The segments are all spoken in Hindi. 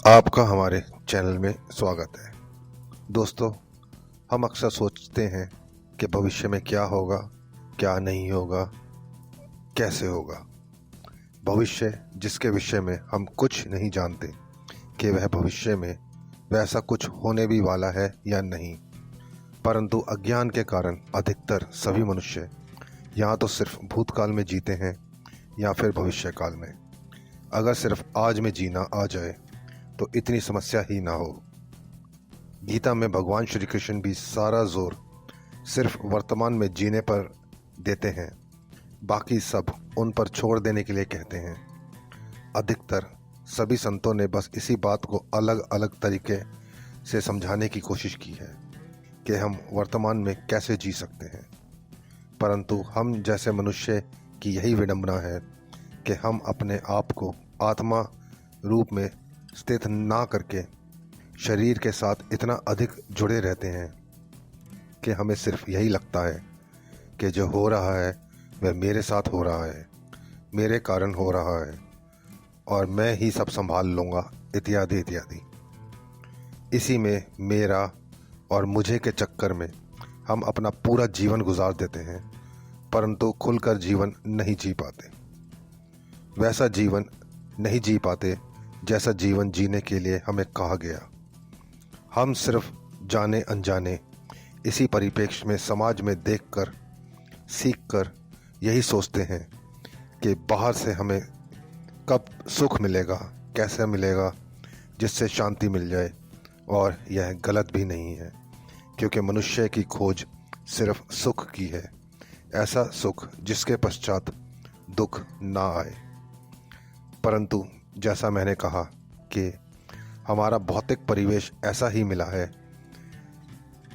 आपका हमारे चैनल में स्वागत है। दोस्तों, हम अक्सर सोचते हैं कि भविष्य में क्या होगा, क्या नहीं होगा, कैसे होगा। भविष्य जिसके विषय में हम कुछ नहीं जानते कि वह भविष्य में वैसा कुछ होने भी वाला है या नहीं, परंतु अज्ञान के कारण अधिकतर सभी मनुष्य या तो सिर्फ भूतकाल में जीते हैं या फिर भविष्य काल में। अगर सिर्फ आज में जीना आ जाए तो इतनी समस्या ही ना हो। गीता में भगवान श्री कृष्ण भी सारा जोर सिर्फ वर्तमान में जीने पर देते हैं, बाकी सब उन पर छोड़ देने के लिए कहते हैं। अधिकतर सभी संतों ने बस इसी बात को अलग अलग तरीके से समझाने की कोशिश की है कि हम वर्तमान में कैसे जी सकते हैं, परंतु हम जैसे मनुष्य की यही विडंबना है कि हम अपने आप को आत्मा रूप में स्थित ना करके शरीर के साथ इतना अधिक जुड़े रहते हैं कि हमें सिर्फ यही लगता है कि जो हो रहा है वह मेरे साथ हो रहा है, मेरे कारण हो रहा है और मैं ही सब संभाल लूँगा, इत्यादि इत्यादि। इसी में मेरा और मुझे के चक्कर में हम अपना पूरा जीवन गुजार देते हैं, परंतु खुलकर जीवन नहीं जी पाते। वैसा जीवन नहीं जी पाते जैसा जीवन जीने के लिए हमें कहा गया। हम सिर्फ जाने अनजाने इसी परिप्रेक्ष्य में समाज में देखकर सीखकर यही सोचते हैं कि बाहर से हमें कब सुख मिलेगा, कैसे मिलेगा, जिससे शांति मिल जाए। और यह गलत भी नहीं है, क्योंकि मनुष्य की खोज सिर्फ सुख की है, ऐसा सुख जिसके पश्चात दुख ना आए। परंतु जैसा मैंने कहा कि हमारा भौतिक परिवेश ऐसा ही मिला है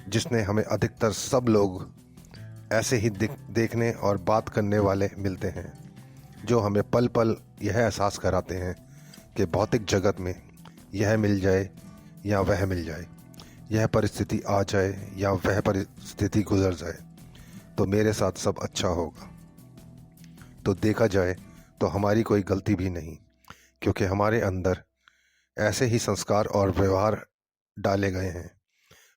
जिसने हमें अधिकतर सब लोग ऐसे ही देखने और बात करने वाले मिलते हैं, जो हमें पल पल यह एहसास कराते हैं कि भौतिक जगत में यह मिल जाए या वह मिल जाए, यह परिस्थिति आ जाए या वह परिस्थिति गुजर जाए तो मेरे साथ सब अच्छा होगा। तो देखा जाए तो हमारी कोई गलती भी नहीं, क्योंकि हमारे अंदर ऐसे ही संस्कार और व्यवहार डाले गए हैं,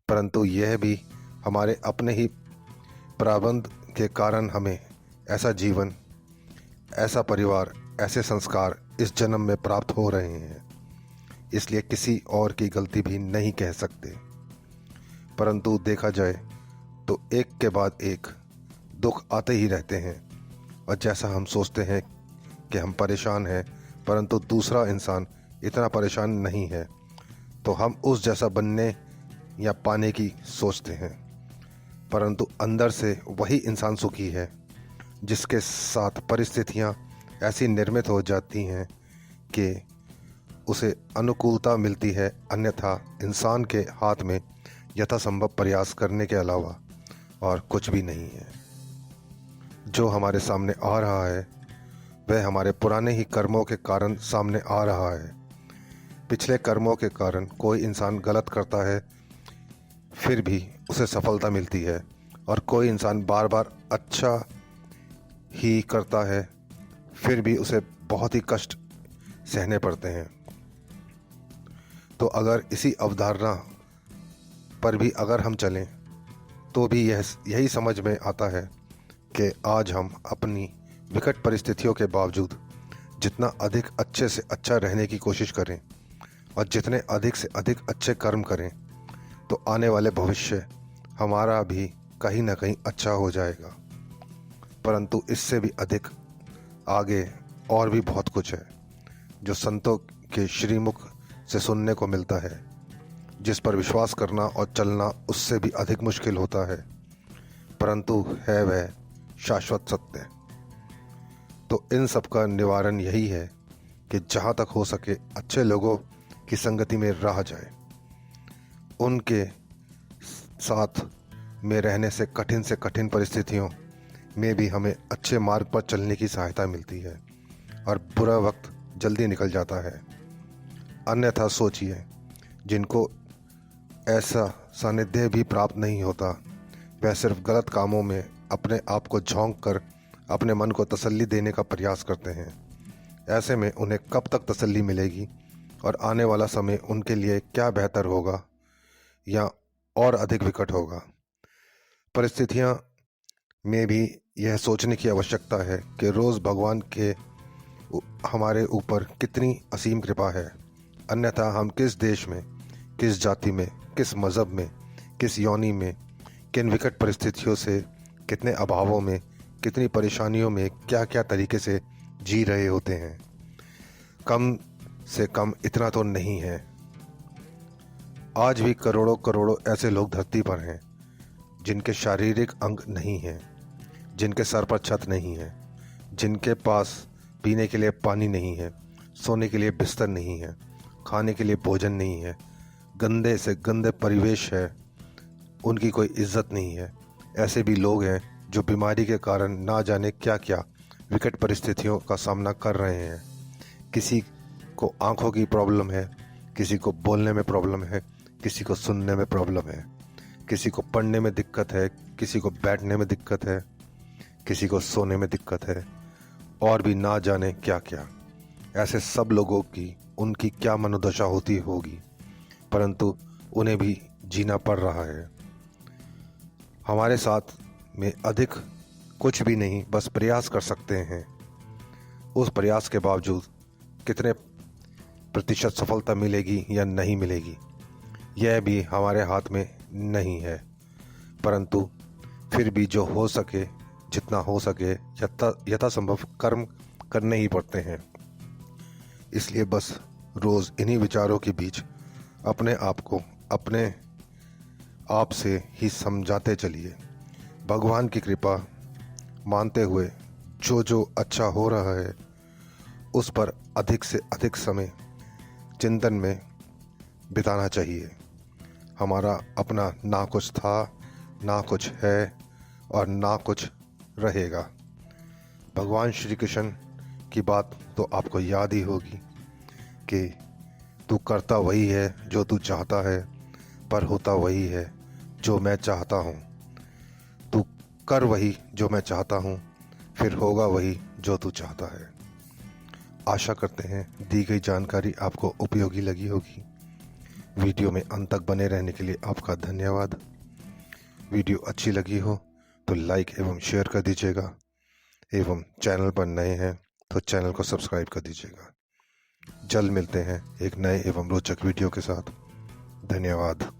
परंतु यह भी हमारे अपने ही प्रारब्ध के कारण हमें ऐसा जीवन, ऐसा परिवार, ऐसे संस्कार इस जन्म में प्राप्त हो रहे हैं। इसलिए किसी और की गलती भी नहीं कह सकते। परंतु देखा जाए तो एक के बाद एक दुख आते ही रहते हैं, और जैसा हम सोचते हैं कि हम परेशान हैं, परंतु दूसरा इंसान इतना परेशान नहीं है, तो हम उस जैसा बनने या पाने की सोचते हैं, परंतु अंदर से वही इंसान सुखी है जिसके साथ परिस्थितियां ऐसी निर्मित हो जाती हैं कि उसे अनुकूलता मिलती है। अन्यथा इंसान के हाथ में यथासंभव प्रयास करने के अलावा और कुछ भी नहीं है। जो हमारे सामने आ रहा है वह हमारे पुराने ही कर्मों के कारण सामने आ रहा है। पिछले कर्मों के कारण कोई इंसान गलत करता है, फिर भी उसे सफलता मिलती है, और कोई इंसान बार बार अच्छा ही करता है, फिर भी उसे बहुत ही कष्ट सहने पड़ते हैं। तो अगर इसी अवधारणा पर भी अगर हम चलें तो भी यही समझ में आता है कि आज हम अपनी विकट परिस्थितियों के बावजूद जितना अधिक अच्छे से अच्छा रहने की कोशिश करें और जितने अधिक से अधिक अच्छे कर्म करें, तो आने वाले भविष्य हमारा भी कहीं ना कहीं अच्छा हो जाएगा। परंतु इससे भी अधिक आगे और भी बहुत कुछ है जो संतों के श्रीमुख से सुनने को मिलता है, जिस पर विश्वास करना और चलना उससे भी अधिक मुश्किल होता है, परंतु है वह शाश्वत सत्य। तो इन सब का निवारण यही है कि जहाँ तक हो सके अच्छे लोगों की संगति में रहा जाए। उनके साथ में रहने से कठिन परिस्थितियों में भी हमें अच्छे मार्ग पर चलने की सहायता मिलती है और बुरा वक्त जल्दी निकल जाता है। अन्यथा सोचिए, जिनको ऐसा सानिध्य भी प्राप्त नहीं होता, वह सिर्फ गलत कामों में अपने आप को झोंक कर अपने मन को तसल्ली देने का प्रयास करते हैं। ऐसे में उन्हें कब तक तसल्ली मिलेगी और आने वाला समय उनके लिए क्या बेहतर होगा या और अधिक विकट होगा। परिस्थितियां में भी यह सोचने की आवश्यकता है कि रोज़ भगवान के हमारे ऊपर कितनी असीम कृपा है, अन्यथा हम किस देश में, किस जाति में, किस मज़हब में, किस योनि में, किन विकट परिस्थितियों से, कितने अभावों में, कितनी परेशानियों में क्या क्या तरीके से जी रहे होते हैं। कम से कम इतना तो नहीं है, आज भी करोड़ों करोड़ों ऐसे लोग धरती पर हैं जिनके शारीरिक अंग नहीं हैं, जिनके सर पर छत नहीं है, जिनके पास पीने के लिए पानी नहीं है, सोने के लिए बिस्तर नहीं है, खाने के लिए भोजन नहीं है, गंदे से गंदे परिवेश है, उनकी कोई इज्जत नहीं है। ऐसे भी लोग हैं जो बीमारी के कारण ना जाने क्या क्या विकट परिस्थितियों का सामना कर रहे हैं। किसी को आंखों की प्रॉब्लम है, किसी को बोलने में प्रॉब्लम है, किसी को सुनने में प्रॉब्लम है, किसी को पढ़ने में दिक्कत है, किसी को बैठने में दिक्कत है, किसी को सोने में दिक्कत है, और भी ना जाने क्या क्या। ऐसे सब लोगों की उनकी क्या मनोदशा होती होगी, परंतु उन्हें भी जीना पड़ रहा है। हमारे साथ में अधिक कुछ भी नहीं, बस प्रयास कर सकते हैं। उस प्रयास के बावजूद कितने प्रतिशत सफलता मिलेगी या नहीं मिलेगी, यह भी हमारे हाथ में नहीं है, परंतु फिर भी जो हो सके, जितना हो सके, यथासंभव कर्म करने ही पड़ते हैं। इसलिए बस रोज़ इन्हीं विचारों के बीच अपने आप को अपने आप से ही समझाते चलिए। भगवान की कृपा मानते हुए जो जो अच्छा हो रहा है उस पर अधिक से अधिक समय चिंतन में बिताना चाहिए। हमारा अपना ना कुछ था, ना कुछ है और ना कुछ रहेगा। भगवान श्री कृष्ण की बात तो आपको याद ही होगी कि तू करता वही है जो तू चाहता है, पर होता वही है जो मैं चाहता हूँ। तू कर वही जो मैं चाहता हूँ, फिर होगा वही जो तू चाहता है। आशा करते हैं दी गई जानकारी आपको उपयोगी लगी होगी। वीडियो में अंत तक बने रहने के लिए आपका धन्यवाद। वीडियो अच्छी लगी हो तो लाइक एवं शेयर कर दीजिएगा, एवं चैनल पर नए हैं तो चैनल को सब्सक्राइब कर दीजिएगा। जल्द मिलते हैं एक नए एवं रोचक वीडियो के साथ। धन्यवाद।